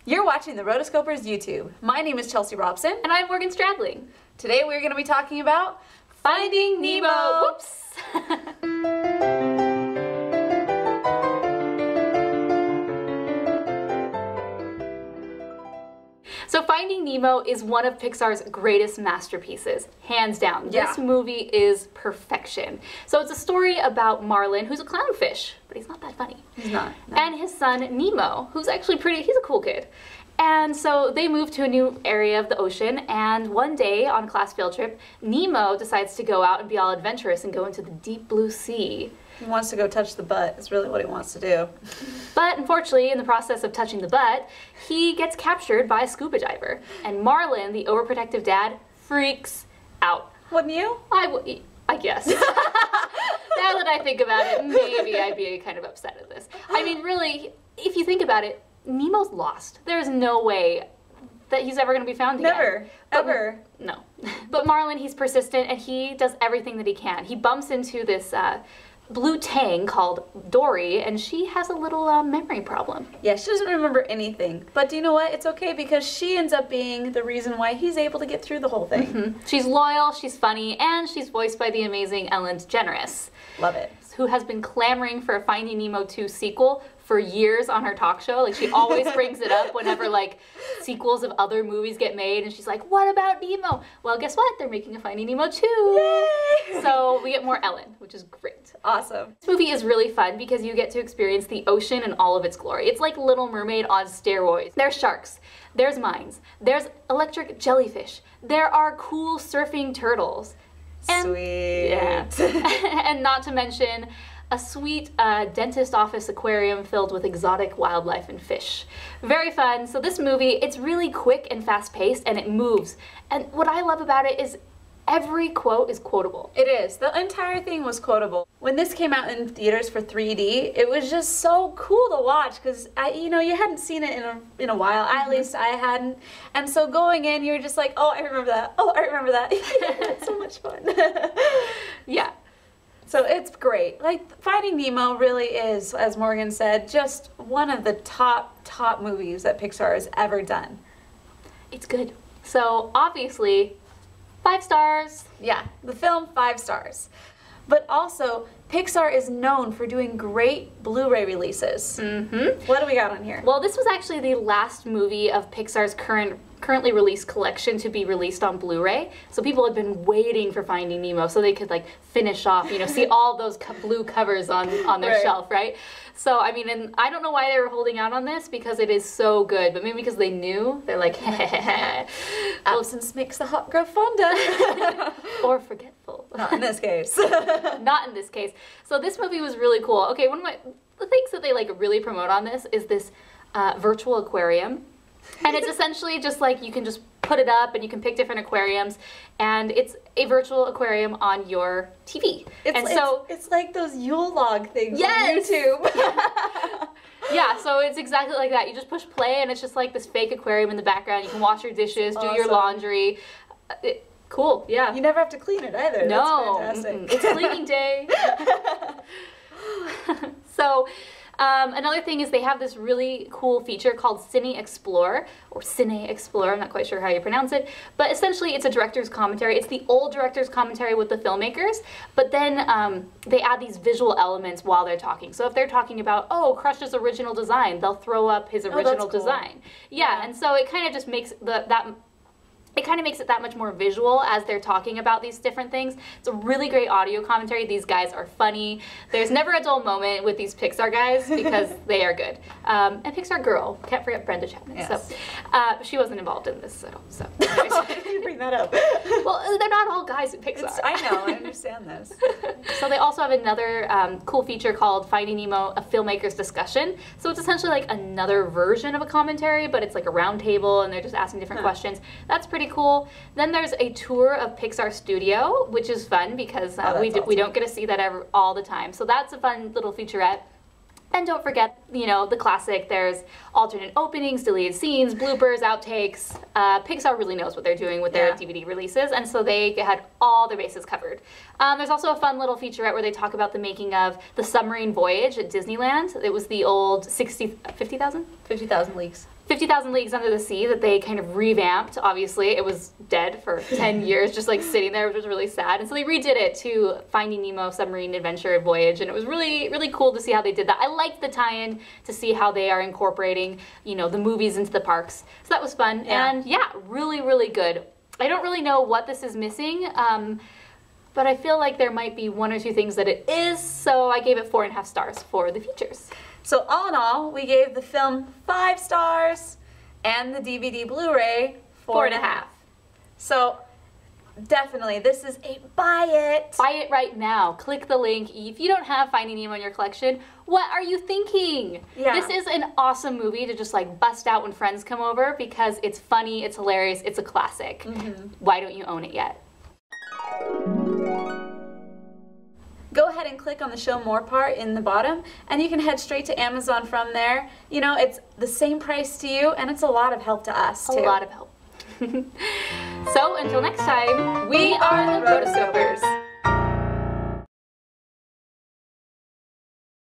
You're watching the Rotoscopers YouTube. My name is Chelsea Robson. And I'm Morgan Stradling. Today we're going to be talking about Finding Nemo! Whoops! So Finding Nemo is one of Pixar's greatest masterpieces, hands down. Yeah. This movie is perfection. So it's a story about Marlin, who's a clownfish, but he's not that funny. He's not. No. And his son, Nemo, who's actually he's a cool kid. And so they move to a new area of the ocean, and one day on a class field trip, Nemo decides to go out and be all adventurous and go into the deep blue sea. He wants to go touch the butt. It's really what he wants to do. But unfortunately, in the process of touching the butt, he gets captured by a scuba diver. And Marlin, the overprotective dad, freaks out. Wouldn't you? I guess. Now that I think about it, maybe I'd be kind of upset at this. I mean, really, if you think about it, Nemo's lost. There's no way that he's ever going to be found again. Never. Ever. No. But Marlin, he's persistent, and he does everything that he can. He bumps into this blue tang called Dory, and she has a little memory problem. Yeah, she doesn't remember anything. But do you know what? It's okay because she ends up being the reason why he's able to get through the whole thing. Mm-hmm. She's loyal, she's funny, and she's voiced by the amazing Ellen DeGeneres. Love it. Who has been clamoring for a Finding Nemo 2 sequel for years on her talk show. Like, she always brings it up whenever, like, sequels of other movies get made, and she's like, what about Nemo? Well, guess what? They're making a Finding Nemo 2. Yay! So we get more Ellen, which is great. Awesome. This movie is really fun because you get to experience the ocean in all of its glory. It's like Little Mermaid on steroids. There's sharks, there's mines, there's electric jellyfish, there are cool surfing turtles. And, sweet. Yeah. And not to mention a sweet dentist office aquarium filled with exotic wildlife and fish. Very fun. So this movie, it's really quick and fast-paced, and it moves. And what I love about it is every quote is quotable. It is. The entire thing was quotable. When this came out in theaters for 3D, it was just so cool to watch because, you know, you hadn't seen it in a while. At least I hadn't. And so going in, you were just like, oh, I remember that. Oh, I remember that. It's so much fun. Yeah. So it's great. Like, Finding Nemo really is, as Morgan said, just one of the top movies that Pixar has ever done. It's good. So obviously, 5 stars. Yeah, the film, 5 stars. But also, Pixar is known for doing great Blu-ray releases. Mm-hmm. What do we got on here? Well, this was actually the last movie of Pixar's currently released collection to be released on Blu-ray. So people had been waiting for Finding Nemo so they could, like, finish off, you know, see all those blue covers on their right. shelf, right? So, I mean, and I don't know why they were holding out on this because it is so good, but maybe because they knew, they're like, absence makes the heart grow fonder. Or forgetful. Not in this case. Not in this case. So this movie was really cool. Okay, one of the things that they, like, really promote on this is this virtual aquarium. And it's essentially just like you can just put it up and you can pick different aquariums, and it's a virtual aquarium on your TV. It's like those Yule log things yes! on YouTube. Yeah, so it's exactly like that. You just push play and it's just like this fake aquarium in the background. You can wash your dishes, do your laundry. Cool, yeah. You never have to clean it either. No, that's fantastic. It's cleaning day. So, another thing is they have this really cool feature called Cine Explore, or Cine Explore, I'm not quite sure how you pronounce it, but essentially it's a director's commentary. It's the old director's commentary with the filmmakers, but then they add these visual elements while they're talking. So if they're talking about, oh, Crush's original design, they'll throw up his original design. Yeah, and so it kind of just makes it kind of makes it that much more visual as they're talking about these different things. It's a really great audio commentary. These guys are funny. There's never a dull moment with these Pixar guys because they are good. And Pixar girl, can't forget Brenda Chapman. Yes. So she wasn't involved in this at all. So why did you bring that up? Well, they're not all guys at Pixar. I know, I understand this. So they also have another cool feature called Finding Nemo, a filmmaker's discussion. So it's essentially like another version of a commentary, but it's like a round table and they're just asking different questions. That's pretty cool. Then there's a tour of Pixar Studio, which is fun because we don't get to see that all the time. So that's a fun little featurette. And don't forget, you know, the classic, there's alternate openings, deleted scenes, bloopers, outtakes. Pixar really knows what they're doing with their DVD releases, and so they had all their bases covered. There's also a fun little featurette where they talk about the making of the submarine voyage at Disneyland. It was the old 50,000 50,000 leagues. 50,000 Leagues Under the Sea that they kind of revamped. Obviously, it was dead for 10 years, just like sitting there, which was really sad. And so they redid it to Finding Nemo Submarine Adventure Voyage, and it was really, really cool to see how they did that. I liked the tie-in to see how they are incorporating, you know, the movies into the parks. So that was fun. Yeah. And yeah, really, really good. I don't really know what this is missing, but I feel like there might be one or two things that it is, so I gave it 4.5 stars for the features. So all in all, we gave the film 5 stars and the DVD Blu-ray 4.5. So definitely, this is a buy it. Buy it right now. Click the link. If you don't have Finding Nemo in your collection, what are you thinking? Yeah. This is an awesome movie to just like bust out when friends come over because it's funny, it's hilarious, it's a classic. Why don't you own it yet? Go ahead and click on the show more part in the bottom and you can head straight to Amazon from there. You know, it's the same price to you and it's a lot of help to us too. A lot of help. So until next time, we are the Rotoscopers.